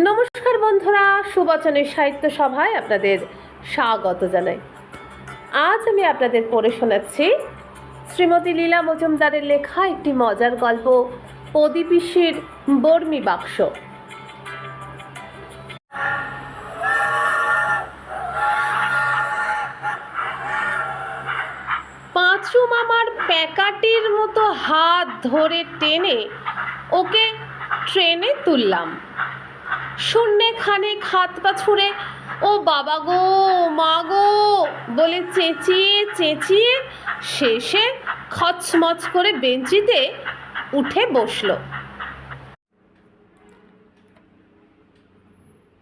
নমস্কার বন্ধুরা, সুবচনের সাহিত্য সভায় আপনাদের স্বাগত জানাই। আজ আমি আপনাদের পড়ে শোনাচ্ছি শ্রীমতী লীলা মজুমদারের লেখা একটি মজার গল্প, প্রদীপিসির বর্মি বাক্স। পাঁচু মামার প্যাকাটির মতো হাত ধরে টেনে ওকে ট্রেনে তুললাম। শূন্যে খানিক হাত পা ছুঁড়ে ও বাবা গো, মা গো বলে চেঁচিয়ে চেঁচিয়ে শেষে খচমচ করে বেঞ্চিতে উঠে বসল।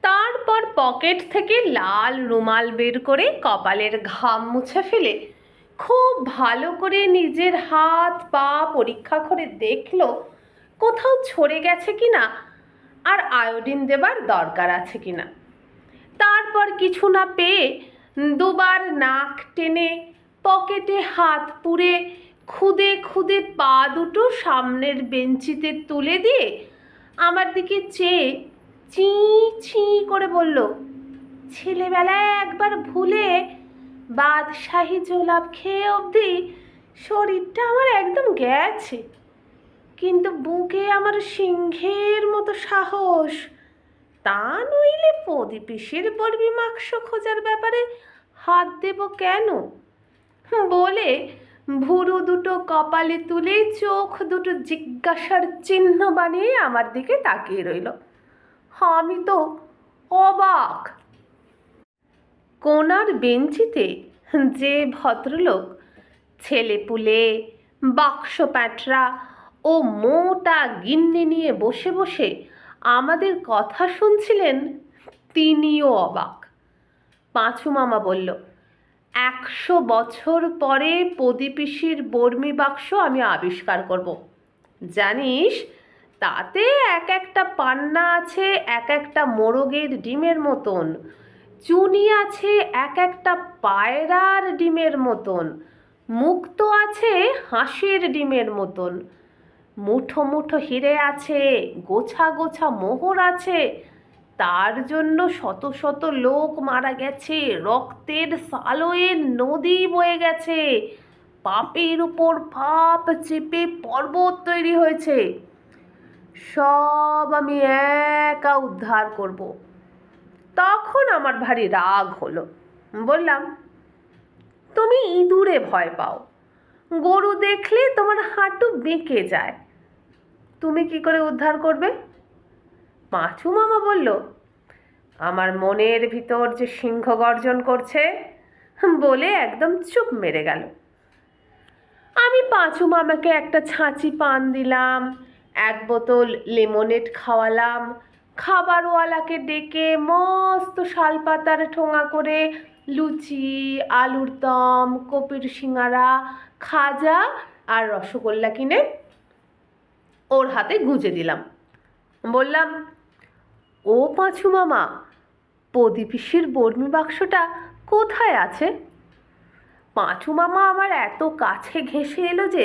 তারপর পকেট থেকে লাল রুমাল বের করে কপালের ঘাম মুছে ফেলে খুব ভালো করে নিজের হাত পা পরীক্ষা করে দেখলো কোথাও ছড়ে গেছে কিনা আর আয়োডিন দেবার দরকার আছে কিনা। তারপর কিছু না পেয়ে দুবার নাক টেনে পকেটে হাত পুরে খুদে খুদে পা দুটো সামনের বেঞ্চিতে তুলে দিয়ে আমার দিকে চেয়ে চি ছি করে বলল, ছেলেবেলায় একবার ভুলে বাদশাহী জোলাপ খেয়ে অবধি শরীরটা আমার একদম গেছে, কিন্তু বুকে আমার সিংহের মতো সাহস। তা নইলে প্রদীপিসির বর্মি বাক্স খোঁজার ব্যাপারে হাত দেব কেন বলে ভুরু দুটো কপালে তুলে চোখ দুটো জিজ্ঞাসার চিহ্ন বানিয়ে আমার দিকে তাকিয়ে রইল। আমি তো অবাক। কোনার বেঞ্চিতে যে ভদ্রলোক ছেলেপুলে বাক্স প্যাঁটরা ও মোটা গিন্নি নিয়ে বসে বসে আমাদের কথা শুনছিলেন, তিনিও অবাক। পাঁচু মামা বলল, 100 বছর পরে প্রদীপিসির বর্মি বাক্স আমি আবিষ্কার করব। জানিস, তাতে এক একটা পান্না আছে এক একটা মোরগের ডিমের মতন, চুনি আছে এক একটা পায়রার ডিমের মতন, মুক্ত আছে হাঁসের ডিমের মতন, মুঠো মুঠো হিরে আছে, গোছা গোছা মোহর আছে, তার জন্য শত শত লোক মারা গেছে, রক্তের সালোয়ে নদী বয়ে গেছে, পাপের উপর পাপ চেপে পর্বত তৈরি হয়েছে, সব আমি একা উদ্ধার করব। তখন আমার ভারী রাগ হলো। বললাম, তুমি ইঁদুরে ভয় পাও, গরু দেখলে তোমার হাঁটু বেঁকে যায়, তুমি কি করে উদ্ধার করবে? পাঁচু মামা বলল, আমার মনের ভিতর যে সিংহ গর্জন করছে বলে একদম চুপ মেরে গেল। আমি পাঁচু মামাকে একটা ছাঁচি পান দিলাম, 1 বোতল লেমনেড খাওয়ালাম, খাবারওয়ালাকে ডেকে মস্ত শালপাতার ঠোঙা করে লুচি, আলুর দম, কপির সিঙাড়া, খাজা আর রসগোল্লা কিনে ওর হাতে গুঁজে দিলাম। বললাম, ও পাঁচু মামা, প্রদীপিসির বর্মি বাক্সটা কোথায় আছে? পাঁচু মামা আমার এত কাছে ঘেঁষে এলো যে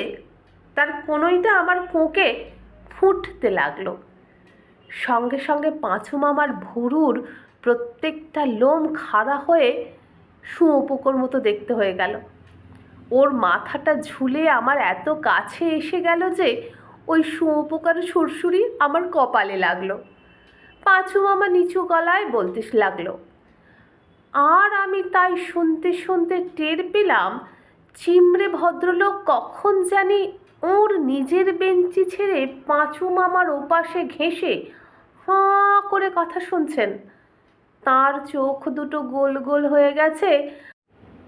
তার কোনোইটা আমার কোঁকে ফুটতে লাগলো। সঙ্গে সঙ্গে পাঁচু মামার ভুরুর প্রত্যেকটা লোম খাড়া হয়ে শুঁয়োপোকার মতো দেখতে হয়ে গেল। ওর মাথাটা ঝুলে আমার এত কাছে এসে গেল যে ওই শুঁয়োপোকার সুরসুরি আমার কপালে লাগলো। পাঁচু মামা নিচু গলায় বলতে লাগলো, আর আমি তাই শুনতে শুনতে টের পেলাম চিমড়ে ভদ্রলোক কখন জানি ওর নিজের বেঞ্চি ছেড়ে পাঁচু মামার ওপাশে ঘেঁষে হাঁ করে কথা শুনছেন। তার চোখ দুটো গোল গোল হয়ে গেছে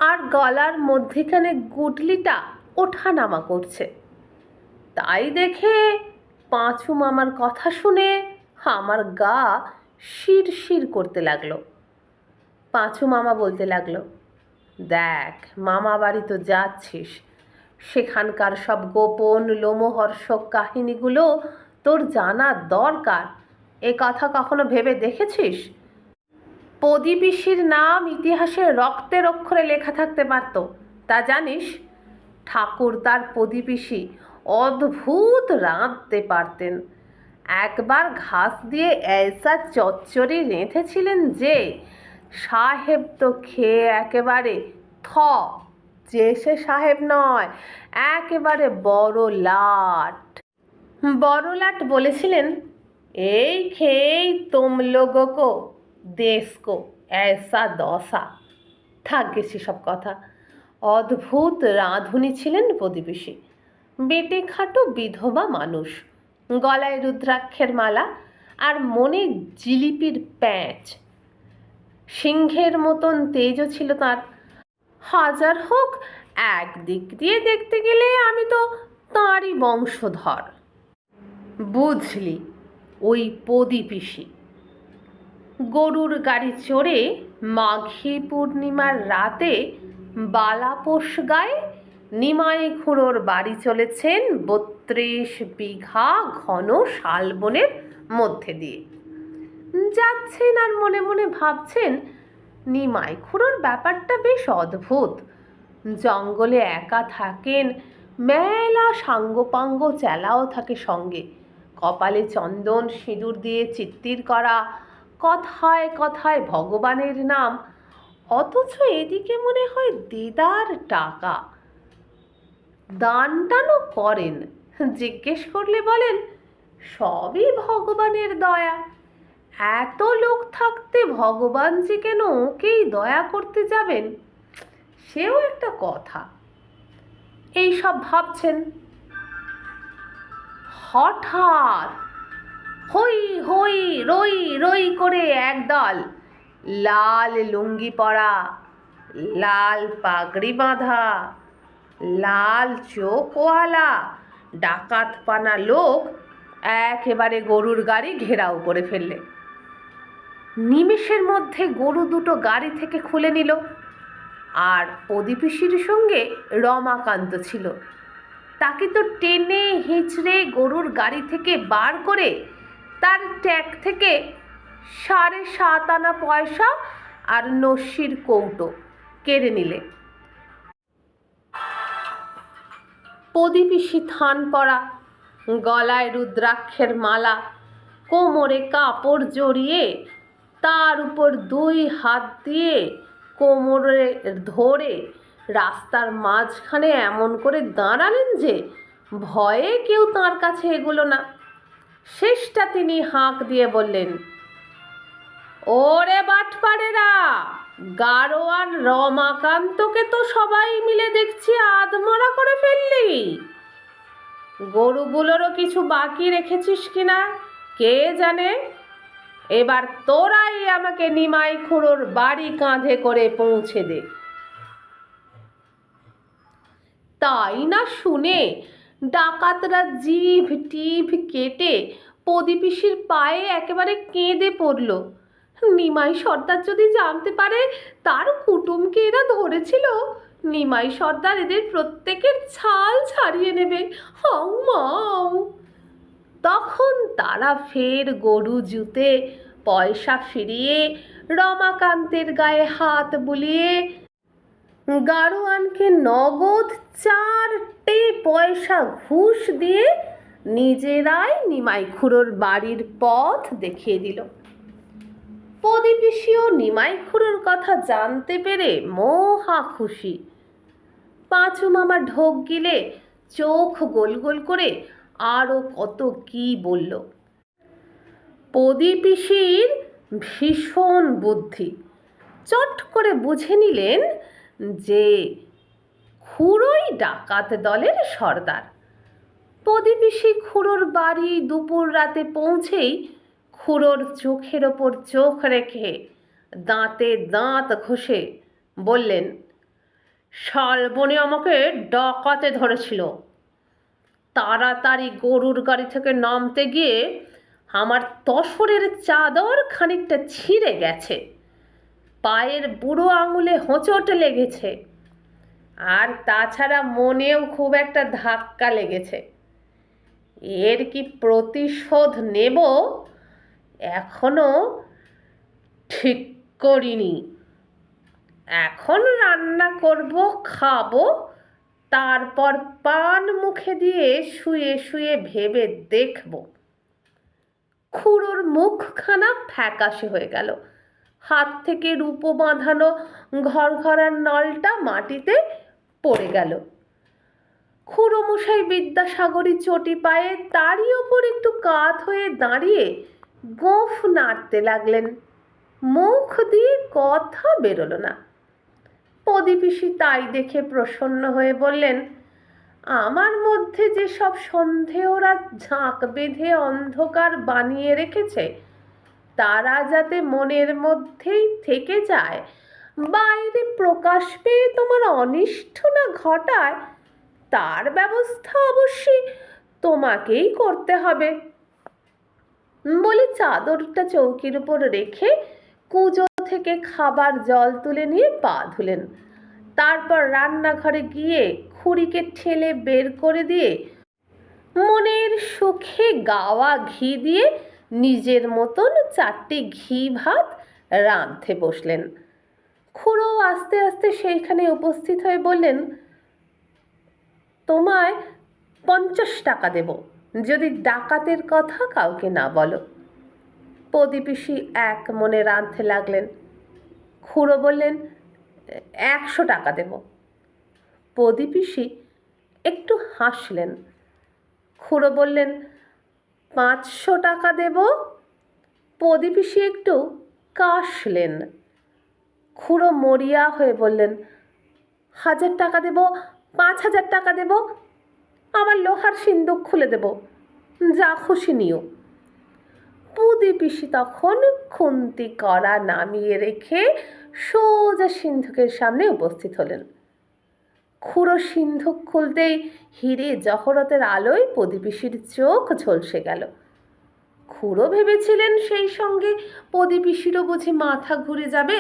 আর গলার মধ্যেখানে গুটলিটা ওঠানামা করছে। তাই দেখে পাঁচু মামার কথা শুনে আমার গা শিরশির করতে লাগলো। পাঁচু মামা বলতে লাগলো, দেখ, মামা বাড়ি তো যাচ্ছিস, সেখানকার সব গোপন লোমহর্ষক কাহিনীগুলো তোর জানা দরকার। এ কথা কখনো ভেবে দেখেছিস? প্রদীপিসির নাম ইতিহাসে রক্তের অক্ষরে লেখা থাকতে পারত, তা জানিস? ঠাকুর তার প্রদীপিসি অদ্ভুত রাঁধতে পারতেন, একবার ঘাস দিয়ে এসা চচ্চড়ি রেঁধেছিলেন যে সাহেব তো খেয়ে একেবারে থ, যে সে সাহেব নয়, একেবারে বড়লাট বলেছিলেন, এই খেয়েই তুম লোগো কো দেশ কো ऐसा দশা। থাকবে সেসব কথা। অদ্ভুত রাঁধুনি ছিলেন প্রতিবেশী, বেটে খাটো বিধবা মানুষ, গলায় রুদ্রাক্ষের মালা আর মনে জিলিপির প্যাঁচ। সিংহের মতন তেজও ছিল তার। হাজার হোক, একদিক দিয়ে দেখতে গেলে আমি তো তাঁরই বংশধর। বুঝলি, ওই প্রদীপিসি গরুর গাড়ি চড়ে মাঘী পূর্ণিমার রাতে বালাপোষ গায়ে নিমাই খুড়োর বাড়ি চলেছেন 32 বিঘা ঘন শালবনের মধ্যে দিয়ে। যাচ্ছেন আর মনে মনে ভাবছেন, নিমাই খুড়োর ব্যাপারটা বেশ অদ্ভুত। জঙ্গলে একা থাকেন, মেলা সাঙ্গপাঙ্গ চেলাও থাকে সঙ্গে, কপালে চন্দন সিঁদুর দিয়ে চিত্তির করা, কথায় কথায় ভগবানের নাম, অথচ এদিকে মনে হয় দেদার টাকা। দান টানও করেন, জিজ্ঞেস করলে বলেন সবই ভগবানের দয়া। এত লোক থাকতে ভগবান যে কেন ওকেই দয়া করতে যাবেন, সেও একটা কথা। এই সব ভাবছেন, হঠাৎ হই হই রই রই করে একদল লাল লুঙ্গি পরা, লাল পাগড়ি বাঁধা, লাল চোখওয়ালা ডাকাতপানা লোক একেবারে গরুর গাড়ি ঘেরাও করে ফেললে। নিমেষের মধ্যে গরু দুটো গাড়ি থেকে খুলে নিল, আর প্রদীপিসির সঙ্গে রমাকান্ত ছিল। তাকে তো টেনে হিঁচড়ে গরুর গাড়ি থেকে বার করে তার ট্যাগ থেকে 7.5 আনা পয়সা আর নস্যির কৌটো কেড়ে নিলে। প্রদীপিসি থান পরা, গলায় রুদ্রাক্ষের মালা, কোমরে কাপড় জড়িয়ে, তার উপর 2 হাত দিয়ে কোমরে ধরে রাস্তার মাঝখানে এমন করে দাঁড়ালেন যে ভয়ে কেউ তাঁর কাছে এগোলো না। শেষটা তিনি হাঁক দিয়ে বললেন, ওরে বাটপাড়েরা, গাড়োয়ান রমাকান্তকে তো সবাই মিলে দেখছি আধমরা করে ফেললি। গরুগুলোরও কিছু বাকি রেখেছিস কিনা কে জানে। এবার তোরাই আমাকে নিমাই খুড়োর বাড়ি কাঁধে করে পৌঁছে দে। তাই না শুনে ডাকাতরা জিভ টিভ কেটে প্রদীপিসির পায়ে একেবারে কেঁদে পড়ল। নিমাই সর্দার যদি জানতে পারে তার কুটুমকে এরা ধরেছিল, নিমাই সর্দার এদের প্রত্যেকের ছাল ছাড়িয়ে নেবে। হাউ মাউ। তখন তারা ফের গরু জুতে পয়সা ফিরিয়ে রমাকান্তের গায়ে হাত বুলিয়ে গাড়োয়ানকে নগদ 4টে পয়সা ঘুষ দিয়ে নিজেরাই নিমাই খুড়োর বাড়ির পথ দেখিয়ে দিল। প্রদীপিসিও নিমাই খুড়োর কথা জানতে পেরে মহা খুশি। পাঁচু মামা ঢোক গিলে চোখ গোল গোল করে আরও কত কি বলল। প্রদীপিসির ভীষণ বুদ্ধি, চট করে বুঝে নিলেন যে খুড়োই ডাকাত দলের সর্দার। প্রদীপিসি খুড়োর বাড়ি দুপুর রাতে পৌঁছেই খুড়োর চোখের ওপর চোখ রেখে দাঁতে দাঁত ঘষে বললেন, শালবনে আমাকে ডাকাতে ধরেছিল। তাড়াতাড়ি গরুর গাড়ি থেকে নামতে গিয়ে আমার তসরের চাদর খানিকটা ছিঁড়ে গেছে, পায়ের বুড়ো আঙুলে হোঁচট লেগেছে, আর তাছাড়া মনেও খুব একটা ধাক্কা লেগেছে। এর কি প্রতিশোধ নেব এখনো ঠিক করিনি। এখন রান্না করব, খাবো, তারপর পান মুখে দিয়ে শুয়ে শুয়ে ভেবে দেখব। খুড়োর মুখখানা ফ্যাকাশে হয়ে গেল। হাত থেকে রূপো বাঁধানো ঘরঘরার নলটা মাটিতে পড়ে গেল। খুড়ো মশাই বিদ্যাসাগরী চটি পায়ে তারই ওপর একটু কাত হয়ে দাঁড়িয়ে গোঁফ নাড়তে লাগলেন। মুখ দিয়ে কথা বেরোলো না। প্রদীপিসি তাই দেখে প্রসন্ন হয়ে বললেন, আমার মধ্যে যে সব সন্দেহরা ঝাঁক বেঁধে অন্ধকার বানিয়ে রেখেছে তারা যাতে মনের মধ্যেই থেকে যায়, বাইরে প্রকাশ পেয়ে তোমার অনিষ্ট না ঘটায়, তার ব্যবস্থা অবশ্যই তোমাকেই করতে হবে বলে চাদরটা চৌকির উপর রেখে কুজো থেকে খাবার জল তুলে নিয়ে পা ধুলেন। তারপর রান্নাঘরে গিয়ে খুড়িকে ঠেলে বের করে দিয়ে মনের সুখে গাওয়া ঘি দিয়ে নিজের মতন 4টি ঘি ভাত রাঁধতে বসলেন। খুড়ো আস্তে আস্তে সেইখানে উপস্থিত হয়ে বললেন, তোমায় 50 টাকা দেব যদি ডাকাতের কথা কাউকে না বলো। প্রদীপিসি এক মনে রাঁধতে লাগলেন। খুড়ো বললেন, 100 টাকা দেব। প্রদীপিসি একটু হাসলেন। খুড়ো বললেন, 500 টাকা দেব। প্রদীপিসি একটু কাশলেন। খুড়ো মরিয়া হয়ে বললেন, 1000 টাকা দেব, 5000 টাকা দেব, আমার লোহার সিন্দুক খুলে দেব, যা খুশি নিও। প্রদীপিসি তখন খুন্তি কড়া নামিয়ে রেখে সোজা সিন্ধুকের সামনে উপস্থিত হলেন। খুড়ো সিন্ধুক খুলতেই হিরে জহরতের আলোয় প্রদীপিসির চোখ ঝলসে গেল। খুড়ো ভেবেছিলেন সেই সঙ্গে প্রদীপিসিরও বুঝি মাথা ঘুরে যাবে,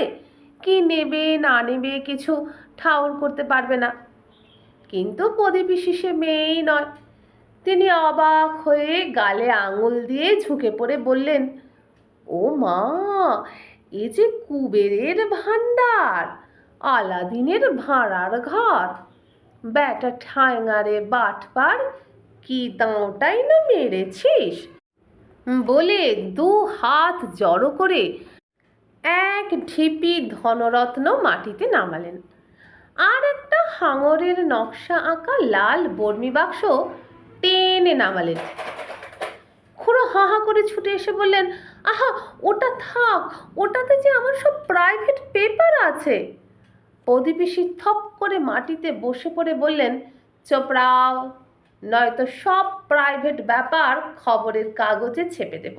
কি নেবে না নেবে কিছু ঠাউর করতে পারবে না। কিন্তু প্রদীপিসি সে মেয়েই নয়। তিনি অবাক হয়ে গালে আঙুল দিয়ে ঝুঁকে পড়ে বললেন, ও মা, এ যে কুবেরের ভাণ্ডার, আলাদিনের ভাঁড়ার ঘর, ব্যাটা ঠাঁঙারে বাটপার, কি দাঁওটাই না মেরেছিস বলে 2 হাত জড়ো করে এক ঢিপি ধনরত্ন মাটিতে নামালেন। আর একটা হাঙরের নকশা আঁকা লাল বর্মি বাক্স টেনে নামালেন। খুড়ো হা হা করে ছুটে এসে বললেন, আহা, ওটা থাক, ওটাতে যে আমার সব প্রাইভেট পেপার আছে। প্রদীপিসি থপ করে মাটিতে বসে পড়ে বললেন, চোপড়াও, নয়তো সব প্রাইভেট ব্যাপার খবরের কাগজে ছেপে দেব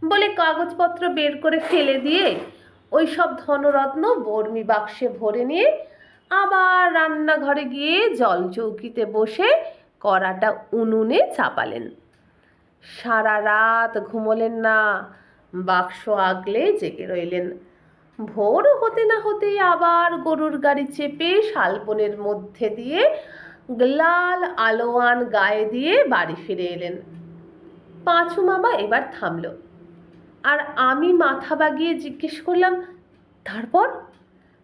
বলে কাগজপত্র বের করে ফেলে দিয়ে ওই সব ধনরত্ন বর্মি বাক্সে ভরে নিয়ে আবার রান্নাঘরে গিয়ে জল চৌকিতে বসে কড়াটা উনুনে চাপালেন। সারা রাত ঘুমোলেন না, বাক্স আগলে জেগে রইলেন। ভোর হতে না হতেই আবার গরুর গাড়ি চেপে শালবনের মধ্যে দিয়ে লাল আলোয়ান গায়ে দিয়ে বাড়ি ফিরে এলেন। পাঁচু মামা এবার থামল, আর আমি মাথা বাগিয়ে জিজ্ঞেস করলাম, তারপর?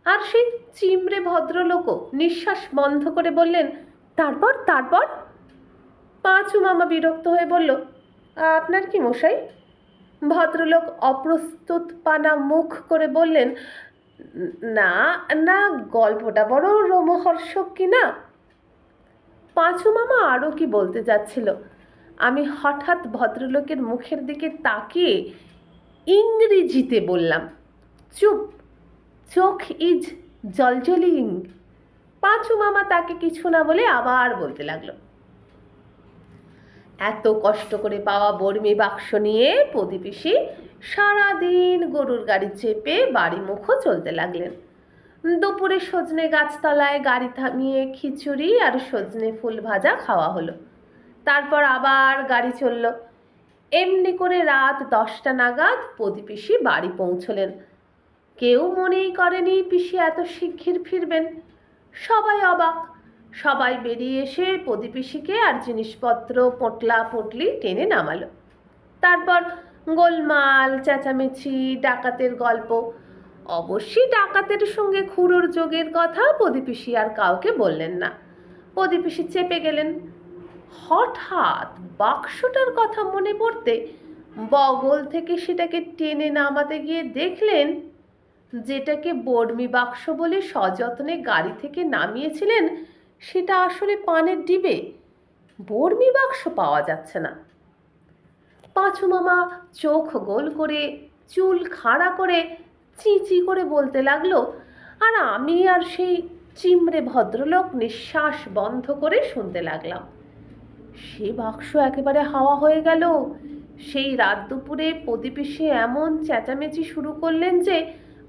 আর সেই চিমড়ে ভদ্রলোকও নিঃশ্বাস বন্ধ করে বললেন, তারপর তারপর? পাঁচু মামা বিরক্ত হয়ে বলল, আপনার কি মশাই? ভদ্রলোক অপ্রস্তুত পানা মুখ করে বললেন, না না, গল্পটা বড় রোমহর্ষক কি না। পাঁচু মামা আরও কি বলতে যাচ্ছিল, আমি হঠাৎ ভদ্রলোকের মুখের দিকে তাকিয়ে ইংরেজিতে বললাম, চুপ, চোখ ইজ জলজলিং। পাঁচু মামা তাকে কিছু না বলে আবার বলতে লাগলো, এত কষ্ট করে পাওয়া বর্মি বাক্স নিয়ে প্রদীপিসি সারাদিন গরুর গাড়ি চেপে বাড়ি মুখো চলতে লাগলেন। দুপুরে সজনে গাছতলায় গাড়ি থামিয়ে খিচুড়ি আর সজনে ফুল ভাজা খাওয়া হলো। তারপর আবার গাড়ি চলল। এমনি করে রাত 10টা নাগাদ প্রদীপিসি বাড়ি পৌঁছলেন। কেউ মনেই করেনি পিসি এত শিগগির ফিরবেন। সবাই অবাক। সবাই বেরিয়ে এসে প্রদীপিসিকে আর জিনিসপত্র পোটলা পোটলি টেনে নামালো। তারপর গোলমাল, চেঁচামেচি, ডাকাতের গল্প। অবশ্যই ডাকাতের সঙ্গে খুড়োর যোগের কথা প্রদীপিসি আর কাউকে বললেন না। প্রদীপিসি চেপে গেলেন। হঠাৎ বাক্সটার কথা মনে পড়তে বগল থেকে সেটাকে টেনে নামাতে গিয়ে দেখলেন যেটাকে বর্মি বাক্স বলে সযত্নে গাড়ি থেকে নামিয়েছিলেন সেটা আসলে পানের ডিবে, বর্মি বাক্স পাওয়া যাচ্ছে না। পাঁচু মামা চোখ গোল করে চুল খাড়া করে চিঁচি করে বলতে লাগলো, আর আমি আর সেই চিমড়ে ভদ্রলোক নিঃশ্বাস বন্ধ করে শুনতে লাগলাম। সে বাক্স একেবারে হাওয়া হয়ে গেল। সেই রাত দুপুরে প্রদীপিসে এমন চেঁচামেচি শুরু করলেন যে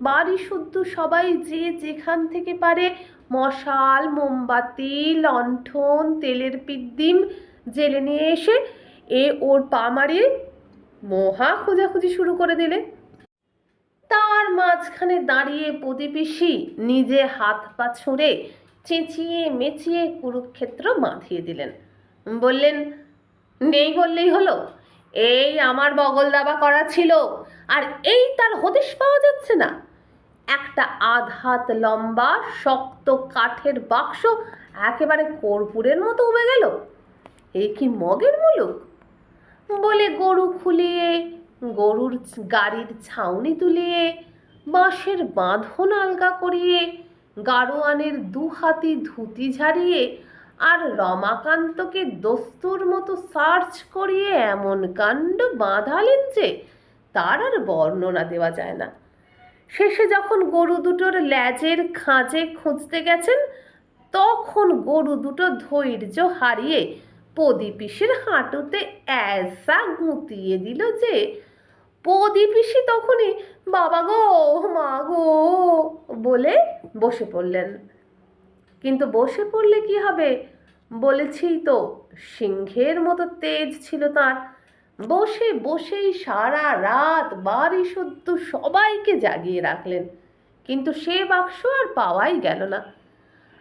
বাড়ি শুদ্ধ সবাই যে যেখান থেকে পারে মশাল, মোমবাতি, লণ্ঠন, তেলের পিদ্দিম জেলে নিয়ে এসে ওর পা মারিয়ে মহা খোঁজাখুঁজি শুরু করে দিলে। তার মাঝখানে দাঁড়িয়ে প্রদীপিসি নিজে হাত পা ছুঁড়ে চেঁচিয়ে মেচিয়ে কুরুক্ষেত্র মাথিয়ে দিলেন। বললেন, নেই বললেই হলো, এই আমার বগল দাবা করা ছিল, আর এই তার হদিশ পাওয়া যাচ্ছে না। একটা আধ হাত লম্বা শক্ত কাঠের বাক্স একেবারে কর্পূরের মতো উবে গেল। এই কি মগের মুলুক বলে গরু খুলিয়ে, গরুর গাড়ির ছাউনি তুলিয়ে, বাঁশের বাঁধন আলগা করিয়ে, গাড়োয়ানের দুহাতি ধুতি ঝাড়িয়ে আর রমাকান্তকে দস্তুর মতো সার্চ করিয়ে এমন কাণ্ড বাঁধালেন যে তার আর বর্ণনা দেওয়া যায় না। শেষে যখন গরু দুটোর ল্যাজের খাঁজে খুঁজতে গেছেন তখন গরু দুটো ধৈর্য হারিয়ে প্রদীপিসির হাঁটুতে এসা গুঁতিয়ে দিল যে প্রদীপিসি তখনই বাবা গো, মা গো বলে বসে পড়লেন। কিন্তু বসে পড়লে কি হবে, বলেছি তো সিংহের মতো তেজ ছিল তার। বসে বসেই সারা রাত বাড়ি শুদ্ধ সবাইকে জাগিয়ে রাখলেন, কিন্তু সে বাক্স আর পাওয়াই গেল না।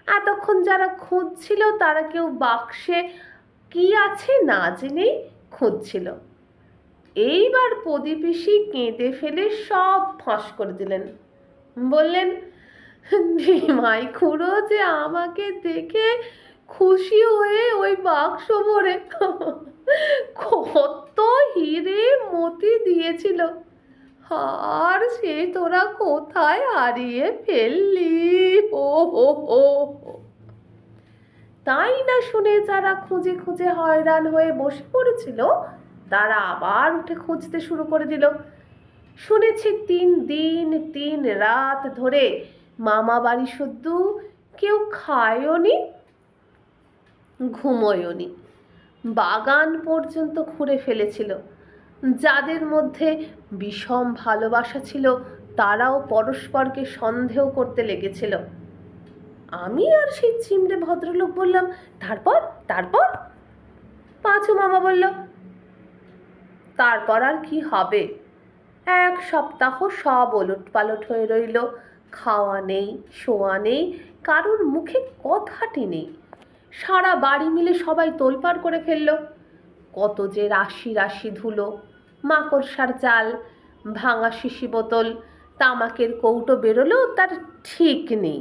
এতক্ষণ যারা খুঁজছিল তারা কেউ বাক্সে কি আছে না জেনেই খুঁজছিল। এইবার প্রদীপিসি কেঁদে ফেলে সব ফাঁস করে দিলেন। বললেন, নিমাই খুড়ো যে আমাকে দেখে খুশি হয়ে ওই বাক্স ভরে কত হিরে মতি দিয়েছিল, আর সে তোরা কোথায় হারিয়ে ফেললি। ও হো হো। তাই না শুনে যারা খুঁজে খুঁজে হয়রান হয়ে বসে পড়েছিল তারা আবার উঠে খুঁজতে শুরু করে দিল। শুনেছি 3 দিন 3 রাত ধরে মামা বাড়ি শুদ্ধ কেউ খায়ওনি ঘুমোয়নি, বাগান পর্যন্ত ঘুরে ফেলেছিল। যাদের মধ্যে বিষম ভালোবাসা ছিল তারাও পরস্পরকে সন্দেহ করতে লেগেছিল। আমি আর সেই চিমড়ে ভদ্রলোক বললাম, তারপর তারপর পাঁচু মামা বলল, তারপর আর কি হবে, 1 সপ্তাহ সব ওলট পালট হয়ে রইল। খাওয়া নেই, শোয়া নেই, কারোর মুখে কথাটি নেই। সারা বাড়ি মিলে সবাই তোলপাড় করে ফেলল। কত যে রাশি রাশি ধুলো, মাকড়সার চাল, ভাঙা শিশি বোতল, তামাকের কৌটো বেরোলো তার ঠিক নেই।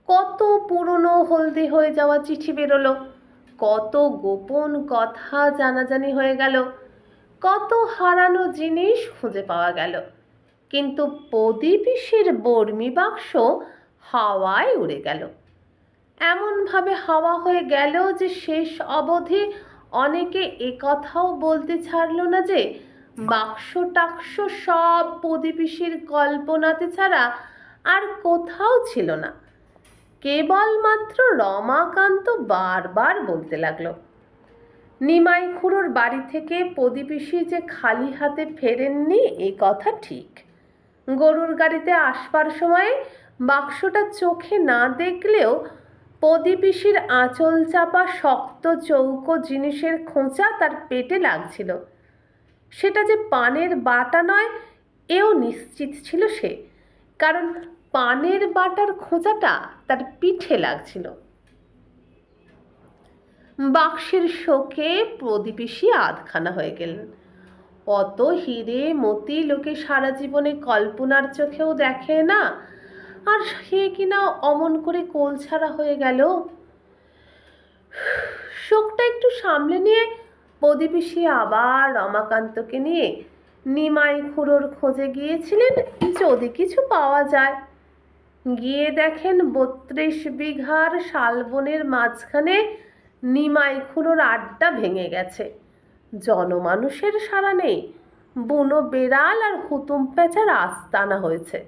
কত পুরনো হলদে হয়ে যাওয়া চিঠি বেরোলো, কত গোপন কথা জানাজানি হয়ে গেল, কত হারানো জিনিস খুঁজে পাওয়া গেল। কিন্তু প্রদীপিসির বর্মি বাক্স হাওয়ায় উড়ে গেল। এমনভাবে হাওয়া হয়ে গেল যে শেষ অবধি অনেকে একথাও বলতে ছাড়ল না যে বাক্স টাক্স সব প্রদীপিসির কল্পনাতে ছাড়া আর কোথাও ছিল না। কেবলমাত্র রমাকান্ত বারবার বলতে লাগলো, নিমাই খুড়োর বাড়ি থেকে প্রদীপিসি যে খালি হাতে ফেরেননি এই কথা ঠিক। গরুর গাড়িতে আসবার সময় বাক্সটা চোখে না দেখলেও প্রদীপিসির আঁচল চাপা শক্ত চৌকো জিনিসের খোঁচা তার পেটে লাগছিল। সেটা যে পানের বাটা নয় এও নিশ্চিত ছিল সে, কারণ পানের বাটার খোঁচাটা তার পিঠে লাগছিল। বাক্সের শোকে প্রদীপিসি আধখানা হয়ে গেলেন। অত হিরে মতি লোকে সারা জীবনে কল্পনার চোখেও দেখে না, আর সে কিনা অমন করে কোলছাড়া হয়ে গেল। শোকটা একটু সামলে নিয়ে প্রদীপিসি আবার রমাকান্তকে নিয়ে নিমাই খুড়োর খোঁজে গিয়েছিলেন যদি কিছু পাওয়া যায়। গিয়ে দেখেন 32 বিঘার শালবনের মাঝখানে নিমাই খুড়োর আড্ডা ভেঙে গেছে। জনমানুষের সাড়া নেই, বুনো বেড়াল আর হুতুম প্যাঁচার আস্তানা হয়েছে।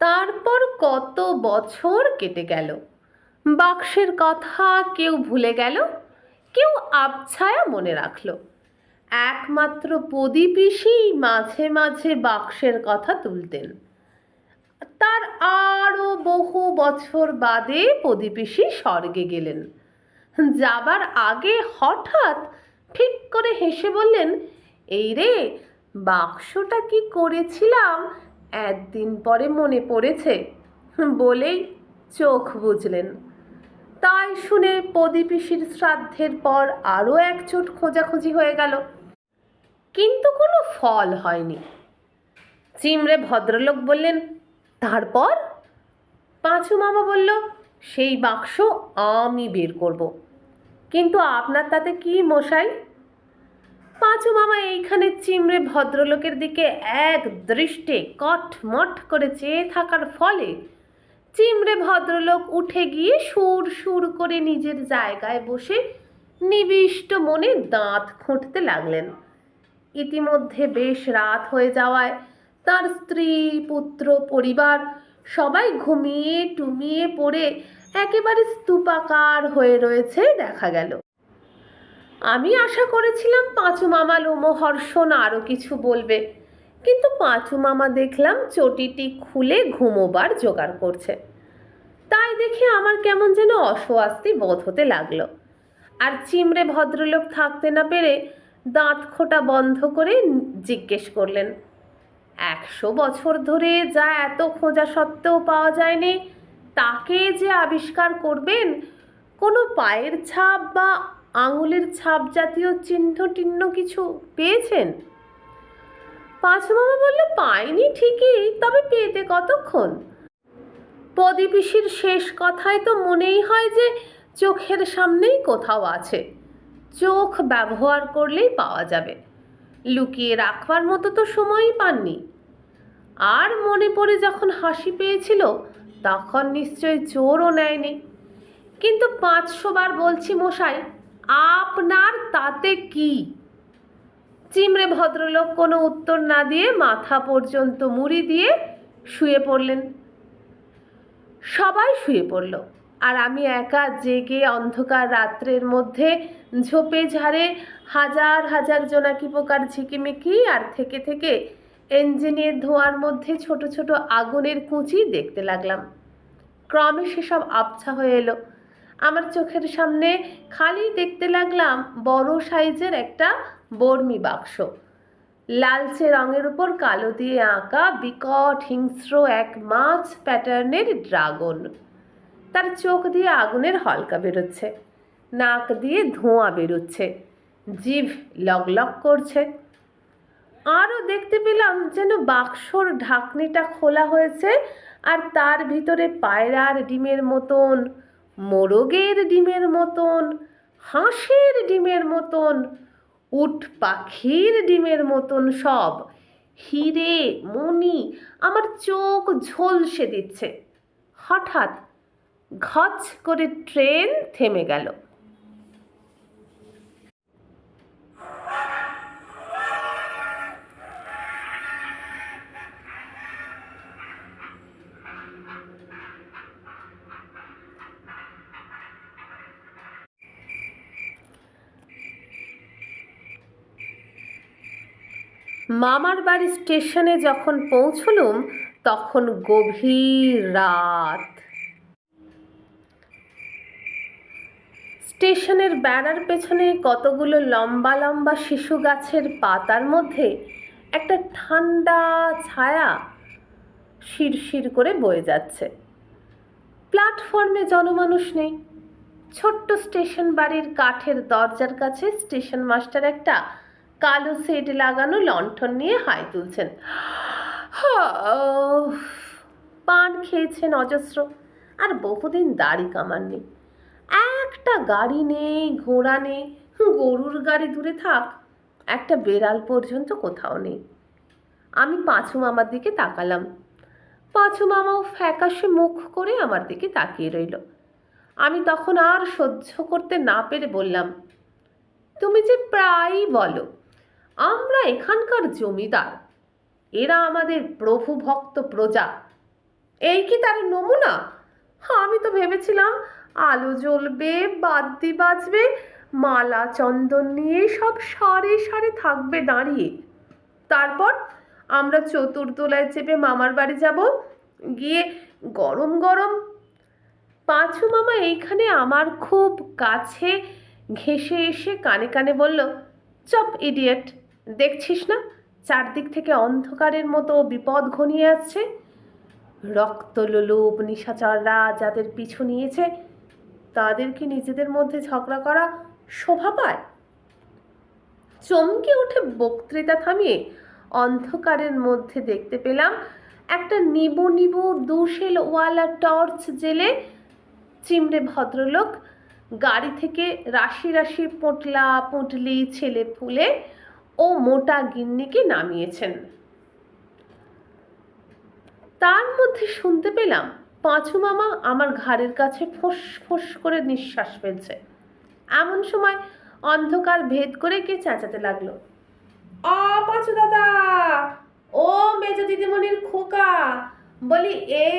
তারপর কত বছর কেটে গেল, বাক্সের কথা কেউ ভুলে গেল, কেউ আবছায়া মনে রাখলো। একমাত্র প্রদীপিসি মাঝে মাঝে বাক্সের কথা তুলতেন। তার আরও বহু বছর বাদে প্রদীপিসি স্বর্গে গেলেন। যাবার আগে হঠাৎ ঠিক করে হেসে বললেন, এই রে, বাক্সটা কি করেছিলাম একদিন পরে মনে পড়েছে, বলেই চোখ বুঝলেন। তাই শুনে প্রদীপিসির শ্রাদ্ধের পর আরও একচোট খোঁজাখুঁজি হয়ে গেল, কিন্তু কোনো ফল হয়নি। চিমড়ে ভদ্রলোক বললেন, তারপর? পাঁচু মামা বলল, সেই বাক্স আমি বের করব। কিন্তু আপনার তাতে কি মশাই? পাঁচু মামা এইখানে চিমড়ে ভদ্রলোকের দিকে এক দৃষ্টে কটমট করে চেয়ে থাকার ফলে চিমড়ে ভদ্রলোক উঠে গিয়ে সুর সুর করে নিজের জায়গায় বসে নিবিষ্ট মনে দাঁত খুঁটতে লাগলেন। ইতিমধ্যে বেশ রাত হয়ে যাওয়ায় তার স্ত্রী, পুত্র, পরিবার সবাই ঘুমিয়ে টুমিয়ে পড়ে একেবারে স্তূপাকার হয়ে রয়েছে দেখা গেল। আমি আশা করেছিলাম পাঁচু মামা লোমহর্ষণ আরও কিছু বলবে, কিন্তু পাঁচু মামা দেখলাম চটিটি খুলে ঘুমোবার জোগাড় করছে। তাই দেখে আমার কেমন যেন অস্বস্তি বোধ হতে লাগলো। আর চিমড়ে ভদ্রলোক থাকতে না পেরে দাঁত খোঁটা বন্ধ করে জিজ্ঞেস করলেন, 100 বছর ধরে যা এত খোঁজা সত্ত্বেও পাওয়া যায়নি, তাকে যে আবিষ্কার করবেন, কোনো পায়ের ছাপ বা আঙুলের ছাপ জাতীয় চিহ্ন টিহ্ন কিছু পেয়েছেন? পাঁচু মামা বলল, পাইনি ঠিকই, তবে পেতে কতক্ষণ? প্রদীপিসির শেষ কথায় তো মনেই হয় যে চোখের সামনেই কোথাও আছে, চোখ ব্যবহার করলেই পাওয়া যাবে, লুকিয়ে রাখবার মতো তো সময়ই পাননি। আর মনে পড়ে যখন হাসি পেয়েছিল তখন নিশ্চয় জোরও নেয়নি। কিন্তু 500 বার বলছি মশাই, আপনার তাতে কি? চিমড়ে ভদ্রলোক কোনো উত্তর না দিয়ে মাথা পর্যন্ত মুড়ি দিয়ে শুয়ে পড়লেন। সবাই শুয়ে পড়ল, আর আমি একা জেগে অন্ধকার রাত্রের মধ্যে ঝোপে ঝাড়ে হাজার হাজার জোনাকি পোকার ঝিকিমিকি আর থেকে থেকে ইঞ্জিনের ধোঁয়ার মধ্যে ছোট ছোট আগুনের কুঁচি দেখতে লাগলাম। ক্রমে সেসব আবছা হয়ে এলো। আমার চোখের সামনে খালি দেখতে লাগলাম বড় সাইজের একটা বর্মি বাক্স, লালচে রঙের উপর কালো দিয়ে আঁকা বিকট হিংস্র এক মাছ প্যাটার্নের ড্রাগন। তার চোখ দিয়ে আগুনের হলকা বেরোচ্ছে, নাক দিয়ে ধোঁয়া বেরোচ্ছে, জিভ লগলগ করছে। আরও দেখতে পেলাম যেন বাক্সর ঢাকনিটা খোলা হয়েছে, আর তার ভিতরে পায়রার ডিমের মতন, মোরগের ডিমের মতন, হাঁসের ডিমের মতন, উট পাখির ডিমের মতন সব হিরে মণি আমার চোখ ঝলসে দিচ্ছে। হঠাৎ ঘচ করে ট্রেন থেমে গেল। মামার বাড়ি স্টেশনে যখন পৌঁছলুম তখন গভীর রাত। স্টেশনের বেড়ার পেছনে কতগুলো লম্বা লম্বা শিশু গাছের পাতার মধ্যে একটা ঠান্ডা ছায়া শিরশির করে বয়ে যাচ্ছে। প্ল্যাটফর্মে জনমানুষ নেই, ছোট্ট স্টেশন বাড়ির কাঠের দরজার কাছে স্টেশন মাস্টার একটা কালো সেট লাগানো লণ্ঠন নিয়ে হাই তুলছেন। পান খেয়েছেন অজস্র, আর বহুদিন দাড়ি কামাননি। একটা গাড়ি নেই, ঘোড়া নেই, গরুর গাড়ি দূরে থাক, একটা বেড়াল পর্যন্ত কোথাও নেই। আমি পাঁচু মামার দিকে তাকালাম। পাঁচু মামাও ফ্যাকাশে মুখ করে আমার দিকে তাকিয়ে রইল। আমি তখন আর সহ্য করতে না পেরে বললাম, তুমি যে প্রায়ই বলো আমরা এখানকার জমিদার, এরা আমাদের প্রভু ভক্ত প্রজা, এই কি তার নমুনা? আমি তো ভেবেছিলাম আলো জ্বলবে, বাদ্যি বাজবে, মালা চন্দন নিয়ে সব সারে সারে থাকবে দাঁড়িয়ে, তারপর আমরা চতুর্দোলায় চেপে মামার বাড়ি যাব, গিয়ে গরম গরম। পাঁচু মামা এইখানে আমার খুব কাছে ঘেঁষে এসে কানে কানে বলল, চপ ইডিয়েট, দেখছিস না চারদিক থেকে অন্ধকারের মতো বিপদ ঘনিয়ে আসছে? রক্তলোলুপ নিশাচররা যাদের পিছু নিয়েছে তাদের কি নিজেদের মধ্যে ঝগড়া করা শোভা পায়? চমকে উঠে বক্তৃতা থামিয়ে অন্ধকারের মধ্যে দেখতে পেলাম একটা নিবু নিবু দুশেলওয়ালা টর্চ জেলে চিমড়ে ভদ্রলোক গাড়ি থেকে রাশি রাশি পোটলা পুঁটলি ছেলে ফুলে ও মোটা গিন্নিকে নামিয়েছেন। তার মধ্যে শুনতে পেলাম পাঁচু মামা আমার ঘাড়ের কাছে ফোঁস ফোঁস করে নিঃশ্বাস ফেলছে। এমন সময় অন্ধকার ভেদ করে কে চেঁচাতে লাগলো, পাঁচু দাদা, ও মেজ দিদিমণির খোকা, বলি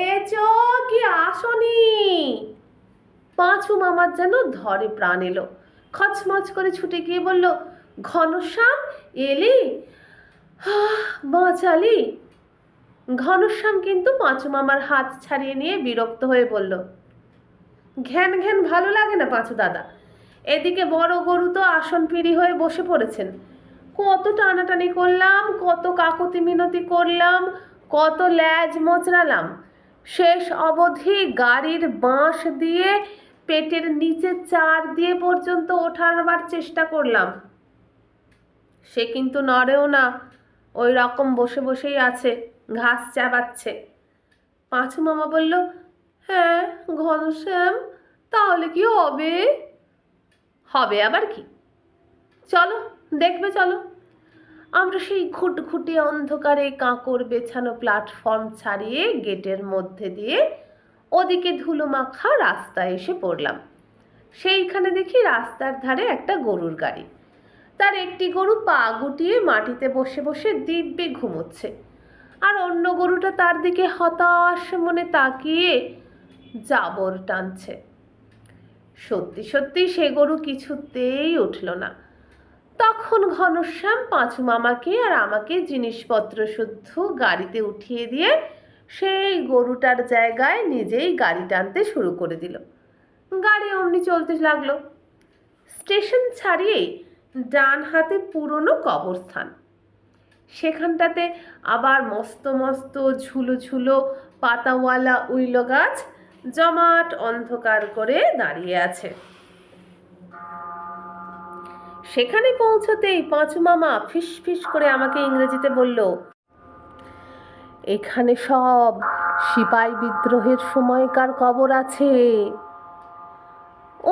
এচো কি আসনি? পাঁচু মামার যেন ধরে প্রাণ এলো, খচমচ করে ছুটে গিয়ে বলল, ঘনশ্যাম এলি, বাঁচালি। ঘনশ্যাম কিন্তু পাঁচু মামার হাত ছাড়িয়ে নিয়ে বিরক্ত হয়ে বলল, ঘ্যান ঘ্যান ভালো লাগে না পাঁচু দাদা, এদিকে বড় গরু তো আসন পিড়ি হয়ে বসে পড়েছেন, কত টানাটানি করলাম, কত কাকুতি মিনতি করলাম, কত ল্যাজ মোচড়ালাম, শেষ অবধি গাড়ির বাঁশ দিয়ে পেটের নিচে চার দিয়ে পর্যন্ত ওঠাবার চেষ্টা করলাম, সে কিন্তু নড়েও না, ওই রকম বসে বসেই আছে, ঘাস চাবাচ্ছে। পাঁচু মামা বলল, হ্যাঁ ঘনশ্যাম, তাহলে কি হবে? হবে আবার কি, চলো দেখবে চলো। আমরা সেই ঘুটঘুটে অন্ধকারে কাঁকড় বেছানো প্ল্যাটফর্ম ছাড়িয়ে গেটের মধ্যে দিয়ে ওদিকে ধুলো মাখা রাস্তায় এসে পড়লাম। সেইখানে দেখি রাস্তার ধারে একটা গরুর গাড়ি, তার একটি গরু পা গুটিয়ে মাটিতে বসে বসে দিব্যে ঘুমোচ্ছে, আর অন্য গরুটা তার দিকে হতাশ মনে তাকিয়ে জাবর টানছে। সত্যি সত্যি সে গরু কিছুতেই উঠল না। তখন ঘনশ্যাম পাঁচু মামাকে আর আমাকে জিনিসপত্র শুদ্ধ গাড়িতে উঠিয়ে দিয়ে সেই গরুটার জায়গায় নিজেই গাড়ি টানতে শুরু করে দিল। গাড়ি অমনি চলতে লাগলো। স্টেশন ছাড়িয়েই ডান হাতে পুরনো কবরস্থান, সেখানটাতে আবার মস্ত মস্ত ঝুলো ঝুলো পাতাওয়ালা উইল গাছ জমাট অন্ধকার করে দাঁড়িয়ে আছে। সেখানে পৌঁছতেই পাঁচু মামা ফিস ফিস করে আমাকে ইংরেজিতে বলল, এখানে সব সিপাই বিদ্রোহের সময়কার কবর আছে।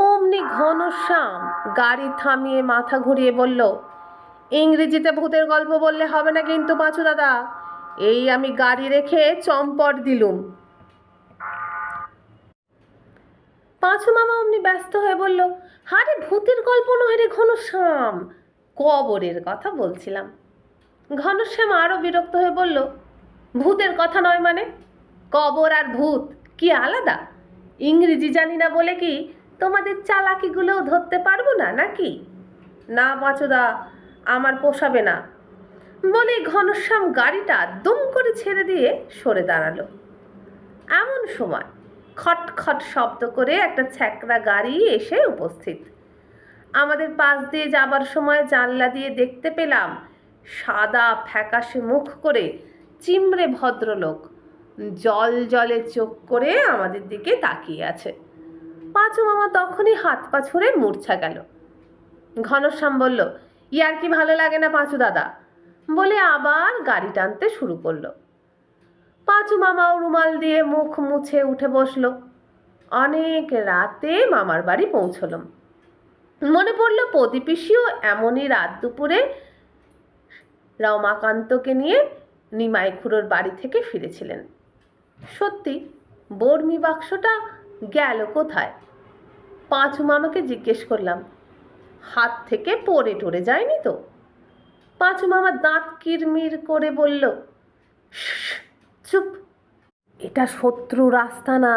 অমনি ঘনশ্যাম গাড়ি থামিয়ে মাথা ঘুরিয়ে বলল, ইংরেজিতে ভূতের গল্প বললে হবে না কিন্তু পাঁচু দাদা, এই আমি গাড়ি রেখে চম্পট দিলুম। পাঁচু মামা অমনি ব্যস্ত হয়ে বলল, আরে ভূতের গল্প নয় রে ঘনশ্যাম, কবরের কথা বলছিলাম। ঘনশ্যাম আরও বিরক্ত হয়ে বলল, ভূতের কথা নয় মানে? কবর আর ভূত কি আলাদা? ইংরেজি জানি না বলে কি তোমাদের চালাকিগুলোও ধরতে পারবো না নাকি? না পাঁচুদা, আমার পোষাবে না বলে ঘনশ্যাম গাড়িটা দুম করে ছেড়ে দিয়ে সরে দাঁড়ালো। এমন সময় খট খট শব্দ করে একটা ছ্যাকড়া গাড়ি এসে উপস্থিত। আমাদের পাশ দিয়ে যাবার সময় জানলা দিয়ে দেখতে পেলাম সাদা ফ্যাকাশে মুখ করে চিমড়ে ভদ্রলোক জল জলে চোখ করে আমাদের দিকে তাকিয়ে আছে। পাঁচু মামা তখনই হাত পা ছুঁড়ে মূর্ছা গেল। ঘনশ্যাম বলল, ইয়ার কি ভালো লাগে না পাঁচু দাদা, বলে আবার গাড়ি টানতে শুরু করলো। পাঁচু মামাও রুমাল দিয়ে মুখ মুছে উঠে বসল। অনেক রাতে মামার বাড়ি পৌঁছলাম। মনে পড়ল প্রদীপ পিসিও এমনই রাত দুপুরে রমাকান্তকে নিয়ে নিমাই খুড়োর বাড়ি থেকে ফিরেছিলেন। সত্যি বর্মি বাক্সটা গেল কোথায়? পাঁচু মামাকে জিজ্ঞেস করলাম, হাত থেকে পড়ে টরে যায়নি তো? পাঁচু মামা দাঁত কিরমির করে বলল, চুপ, এটা শত্রু রাস্তা না।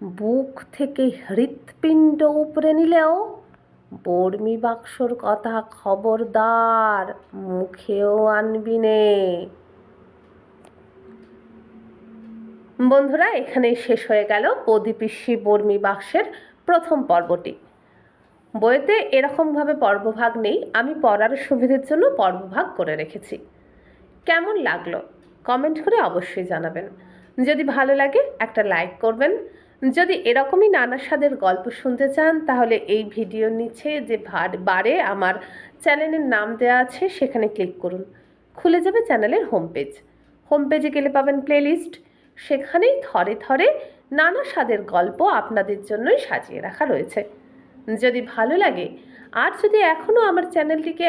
বুক থেকে হৃৎপিণ্ড উপরে নিলেও বর্মি বাক্সর কথা খবরদার মুখেও আনবি নে। বন্ধুরা, এখানেই শেষ হয়ে গেল প্রদীপিসি বর্মি বাক্সের প্রথম পর্বটি। বইতে এরকমভাবে পর্বভাগ নেই, আমি পড়ার সুবিধের জন্য পর্বভাগ করে রেখেছি। কেমন লাগলো কমেন্ট করে অবশ্যই জানাবেন। যদি ভালো লাগে একটা লাইক করবেন। যদি এরকমই নানা স্বাদের গল্প শুনতে চান তাহলে এই ভিডিওর নিচে যে বারে আমার চ্যানেলের নাম দেওয়া আছে সেখানে ক্লিক করুন, খুলে যাবে চ্যানেলের হোম পেজে গেলে পাবেন প্লেলিস্ট। সেখানেই থরে থরে নানা স্বাদের গল্প আপনাদের জন্যই সাজিয়ে রাখা রয়েছে। যদি ভালো লাগে আর যদি এখনও আমার চ্যানেলটিকে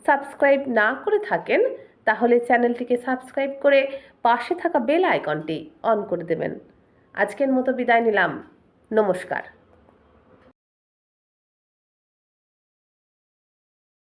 সাবস্ক্রাইব না করে থাকেন তাহলে চ্যানেলটিকে সাবস্ক্রাইব করে পাশে থাকা বেল আইকনটি অন করে দেবেন। আজকের মতো বিদায় নিলাম। নমস্কার।